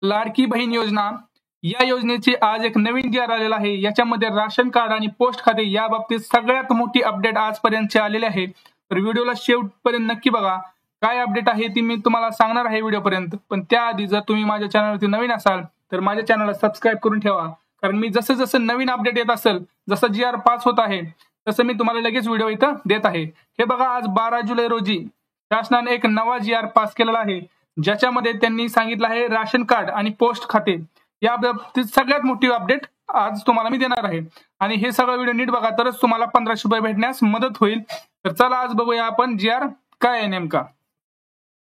लाडकी बहीण योजना या योजनेची आज एक नवीन जी आर आलेला आहे. याच्यामध्ये राशन कार्ड आणि पोस्ट खाते या बाबतीत सगळ्यात मोठी अपडेट आजपर्यंतची आलेली आहे. तर व्हिडिओला शेवटपर्यंत नक्की बघा. काय अपडेट आहे ती मी तुम्हाला सांगणार आहे व्हिडिओपर्यंत. पण त्याआधी जर तुम्ही माझ्या चॅनलवरती नवीन असाल तर माझ्या चॅनलला सबस्क्राईब करून ठेवा. कारण मी जसं जसं नवीन अपडेट येत असेल, जसं जी आर पास होत आहे तसं मी तुम्हाला लगेच व्हिडिओ इथं देत आहे. हे बघा, आज 12 जुलै रोजी शासनाने एक नवा जी आर पास केलेला आहे, ज्याच्यामध्ये त्यांनी सांगितलं आहे राशन कार्ड आणि पोस्ट खाते या बाबतीत सगळ्यात मोठी अपडेट आज तुम्हाला मी देणार आहे. आणि हे सगळं व्हिडिओ नीट बघा, तरच तुम्हाला 1500 रुपये भेटण्यास मदत होईल. तर चला आज बघूया आपण जी आर काय आहे नेमका.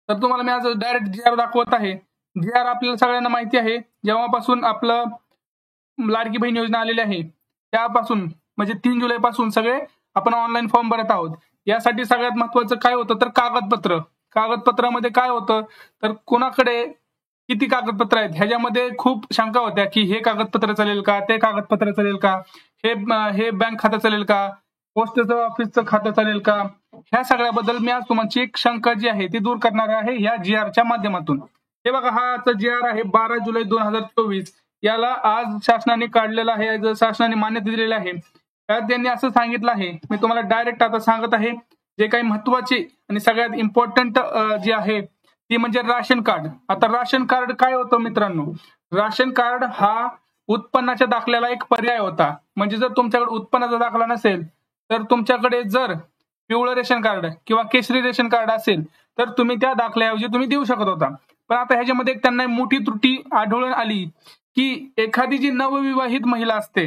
तर तुम्हाला मी आज डायरेक्ट जी आर दाखवत आहे. जी आर आपल्याला सगळ्यांना माहिती आहे, जेव्हापासून आपलं लाडकी बहीण योजना आलेली आहे त्यापासून म्हणजे 3 जुलैपासून सगळे आपण ऑनलाईन फॉर्म भरत आहोत. यासाठी सगळ्यात महत्वाचं काय होतं तर कागदपत्रामध्ये काय होतं तर कोणाकडे किती कागदपत्र आहेत ह्याच्यामध्ये खूप शंका होत्या की हे कागदपत्र चालेल का, ते कागदपत्र चालेल का, हे बँक खातं चालेल का, पोस्टचं ऑफिसचं खातं चालेल का. ह्या सगळ्याबद्दल मी आज तुमची एक शंका जी आहे ती दूर करणार आहे या जी आरच्या माध्यमातून. हे बघा, हा जी आर आहे 12 जुलै 2024. याला आज शासनाने काढलेला आहे, शासनाने मान्यता दिलेली आहे. त्यात त्यांनी असं सांगितलं आहे, मी तुम्हाला डायरेक्ट आता सांगत आहे, जे काही महत्वाची आणि सगळ्यात इम्पॉर्टंट जी आहे ती म्हणजे राशन कार्ड. आता राशन कार्ड काय होतं मित्रांनो, राशन कार्ड हा उत्पन्नाच्या दाखल्याला एक पर्याय होता. म्हणजे जर तुमच्याकडे उत्पन्नाचा दाखला नसेल तर तुमच्याकडे जर पिवळं रेशन कार्ड किंवा केशरी रेशन कार्ड असेल तर तुम्ही त्या दाखल्याऐवजी तुम्ही देऊ शकत होता. पण आता ह्याच्यामध्ये एक त्यांना मोठी त्रुटी आढळून आली की एखादी जी नवविवाहित महिला असते,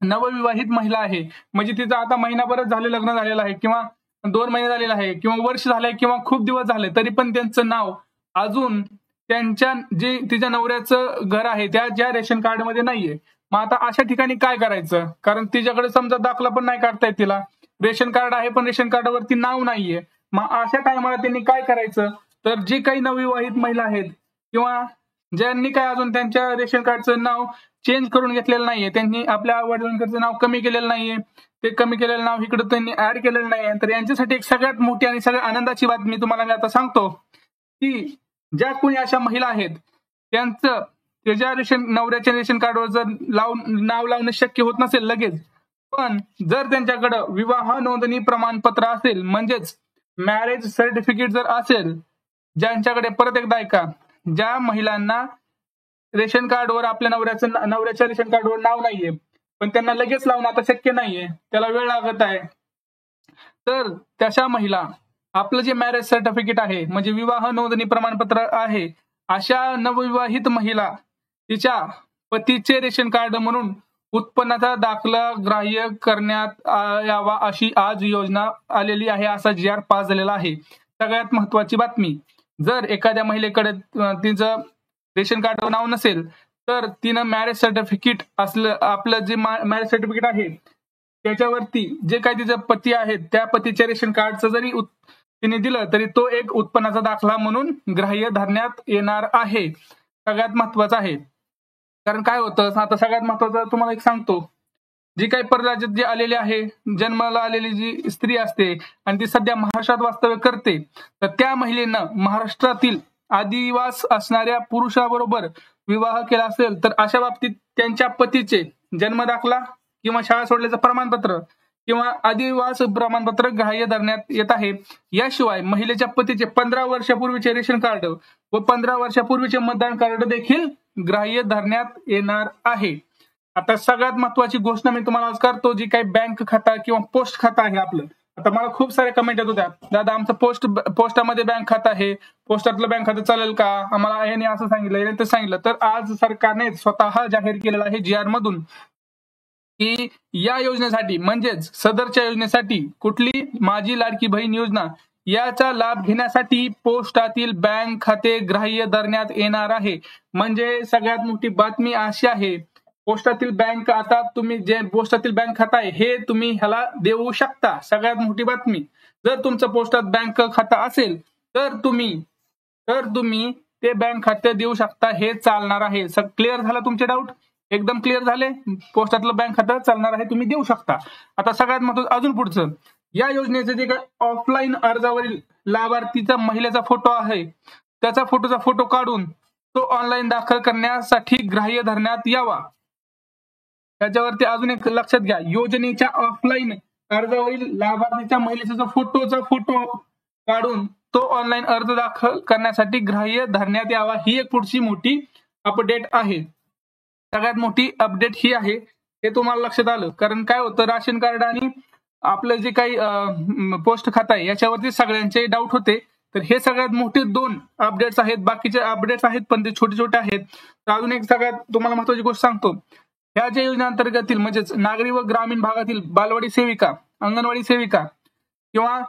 नवविवाहित महिला आहे म्हणजे तिचं आता महिनाभरच झाले लग्न झालेलं आहे किंवा 2 महिने झालेला आहे किंवा वर्ष झालंय किंवा खूप दिवस झाले, तरी पण त्यांचं नाव अजून त्यांच्या जे तिच्या नवऱ्याचं घर आहे त्या ज्या रेशन कार्डमध्ये नाहीये. मग आता अशा ठिकाणी काय करायचं, कारण तिच्याकडे समजा दाखला पण नाही काढता येत, तिला रेशन कार्ड आहे पण रेशन कार्डावरती नाव नाहीये. मग अशा टायमाला त्यांनी काय करायचं तर जे काही नवविवाहित महिला आहेत किंवा ज्यांनी काय अजून त्यांच्या रेशन कार्डचं नाव चेंज करून घेतलेलं नाहीये, त्यांनी आपल्या वडिलांकडचं नाव कमी केलेलं नाहीये, ते कमी केलेलं नाव इकडे त्यांनी ऍड केलेलं नाहीये, तर यांच्यासाठी एक सगळ्यात मोठी आणि सगळ्यात आनंदाची बातमी तुम्हाला मी आता सांगतो की ज्या कोणी अशा महिला आहेत त्यांचं त्याच्या नवऱ्याच्या रेशन कार्डवर जर नाव लावणं शक्य होत नसेल लगेच, पण जर त्यांच्याकडे विवाह नोंदणी प्रमाणपत्र असेल म्हणजेच मॅरेज सर्टिफिकेट जर असेल, ज्यांच्याकडे परत एकदा ऐका, ज्या महिलांना रेशन कार्डवर आपल्या नवऱ्याच्या रेशन कार्डवर नाव नाहीये पण त्यांना लगेच लावणं आता शक्य नाहीये, त्याला वेळ लागत आहे, तर तशा महिला आपलं जे मॅरेज सर्टिफिकेट आहे म्हणजे विवाह नोंदणी प्रमाणपत्र आहे, अशा नवविवाहित महिला तिच्या पतीचे रेशन कार्ड म्हणून उत्पन्नाचा दाखला ग्राह्य करण्यात यावा अशी आज योजना आलेली आहे. असा जी आर पास झालेला आहे. सगळ्यात महत्वाची बातमी, जर एखाद्या महिलेकडे तिचं रेशन कार्डवर नाव नसेल तर तिनं मॅरेज सर्टिफिकेट असलं, आपलं जे मॅरेज सर्टिफिकेट आहे त्याच्यावरती जे काही तिचे पती आहेत त्या पतीच्या रेशन कार्डचं जरी तिने दिलं तरी तो एक उत्पन्नाचा दाखला म्हणून ग्राह्य धरण्यात येणार आहे. सगळ्यात महत्वाचं आहे. कारण काय होतं आता सगळ्यात महत्वाचं तुम्हाला एक सांगतो, जी काही परराज्यात जी आलेली आहे, जन्माला आलेली जी स्त्री असते आणि ती सध्या महाराष्ट्रात वास्तव्य करते, तर त्या महिलेनं महाराष्ट्रातील आदिवास असणाऱ्या पुरुषाबरोबर विवाह केला असेल तर अशा बाबतीत त्यांच्या पतीचे जन्म दाखला किंवा शाळा सोडल्याचं प्रमाणपत्र किंवा आदिवास प्रमाणपत्र ग्राह्य धरण्यात येत आहे. याशिवाय महिलेच्या पतीचे 15 वर्षापूर्वीचे रेशन कार्ड व 15 वर्षापूर्वीचे मतदान कार्ड देखील ग्राह्य धरण्यात येणार आहे. आता सगळ्यात महत्वाची घोषणा मी तुम्हाला आज करतो, जी काही बँक खाता किंवा पोस्ट खाता आहे आपलं. आता मला खूप सारे कमेंट येत होत्या, दादा आमचं पोस्टामध्ये बँक खातं आहे, पोस्टातलं बँक खातं चालेल का, आम्हाला याने असं सांगितलं याने ते सांगितलं. तर आज सरकारने स्वतः जाहीर केलेलं आहे जी आर मधून की या योजनेसाठी म्हणजेच सदरच्या योजनेसाठी कुठली माझी लाडकी बहीण योजना याचा लाभ घेण्यासाठी पोस्टातील बँक खाते ग्राह्य धरण्यात येणार आहे. म्हणजे सगळ्यात मोठी बातमी अशी आहे, पोस्टातील बँक आता तुम्ही जे पोस्टातील बँक खाता आहे हे तुम्ही ह्याला देऊ शकता. सगळ्यात मोठी बातमी, जर तुमचं पोस्टात बँक खातं असेल तर तुम्ही ते बँक खाते देऊ शकता. हे चालणार आहे. क्लिअर झालं तुमचे डाऊट? एकदम क्लिअर झाले? पोस्टातलं बँक खातं चालणार आहे, तुम्ही देऊ शकता. आता सगळ्यात महत्त्वाचं अजून पुढचं, या योजनेचे जे काही ऑफलाईन अर्जावरील लाभार्थीचा महिलेचा फोटो आहे त्याचा फोटो काढून तो ऑनलाईन दाखल करण्यासाठी ग्राह्य धरण्यात यावा. त्याच्यावरती अजून एक लक्षात घ्या, योजनेच्या ऑफलाईन अर्जावरील लाभार्थीच्या महिलेचा फोटो काढून तो ऑनलाईन अर्ज दाखल करण्यासाठी ग्राह्य धरण्यात यावा. ही एक पुढची मोठी अपडेट आहे. सगळ्यात मोठी अपडेट ही आहे, हे तुम्हाला लक्षात आलं. कारण काय होतं, राशन कार्ड आणि आपलं जे काही पोस्ट खातं आहे याच्यावरती सगळ्यांचे डाऊट होते. तर हे सगळ्यात मोठे 2 अपडेट्स आहेत. बाकीचे अपडेट्स आहेत पण ते छोटे छोटे आहेत. तर अजून एक सगळ्यात तुम्हाला महत्वाची गोष्ट सांगतो. ह्या ज्या योजनेअंतर्गत म्हणजेच नागरी व ग्रामीण भागातील बालवाडी सेविका, अंगणवाडी सेविका किंवा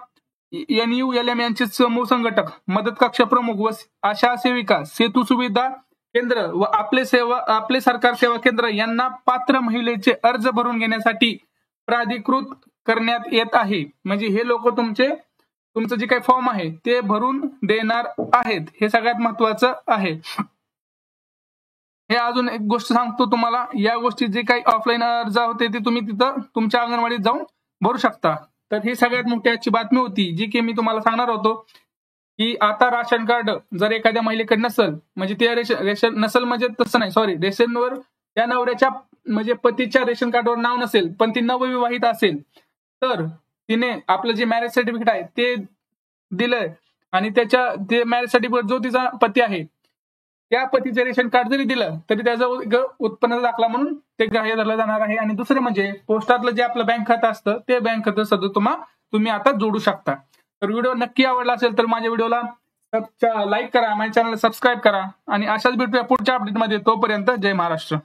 NULM यांचे समूह संघटक, मदत कक्ष प्रमुख व आशा सेविका, सेतू सुविधा केंद्र व आपले सरकार सेवा केंद्र यांना पात्र महिलेचे अर्ज भरून घेण्यासाठी प्राधिकृत करण्यात येत आहे. म्हणजे हे लोक तुमचं जे काही फॉर्म आहे ते भरून देणार आहेत. हे सगळ्यात महत्वाचं आहे. हे अजून एक गोष्ट सांगतो तुम्हाला, या गोष्टी जे काही ऑफलाईन अर्ज होते ते तुम्ही तिथं तुमच्या अंगणवाडीत जाऊन भरू शकता. तर ही सगळ्यात मोठी आजची बातमी होती, जी की मी तुम्हाला सांगणार होतो की आता राशन कार्ड जर एखाद्या महिलेकडे नसेल, म्हणजे ते रेशन नसेल म्हणजे तसं नाही, सॉरी, रेशनवर त्या नवऱ्याच्या म्हणजे पतीच्या रेशन कार्डवर नाव नसेल पण ती नवविवाहित असेल, तर तिने आपलं जे मॅरेज सर्टिफिकेट आहे ते दिलंय आणि ते मॅरेज सर्टिफिकेट जो तिचा पती आहे त्या पतीचे रेशन कार्ड जरी दिलं तरी त्याचा उत्पन्नाचा दाखला म्हणून ते ग्राह्य धरलं जाणार आहे. आणि दुसरं म्हणजे पोस्टातलं जे आपलं बँक खातं असतं ते बँक खातं सुद्धा तुम्ही आता जोडू शकता. तर व्हिडिओ नक्की आवडला असेल तर माझ्या व्हिडिओला लाईक करा, माझ्या चॅनलला सबस्क्राईब करा आणि अशाच भेटूया पुढच्या अपडेटमध्ये. तोपर्यंत जय महाराष्ट्र.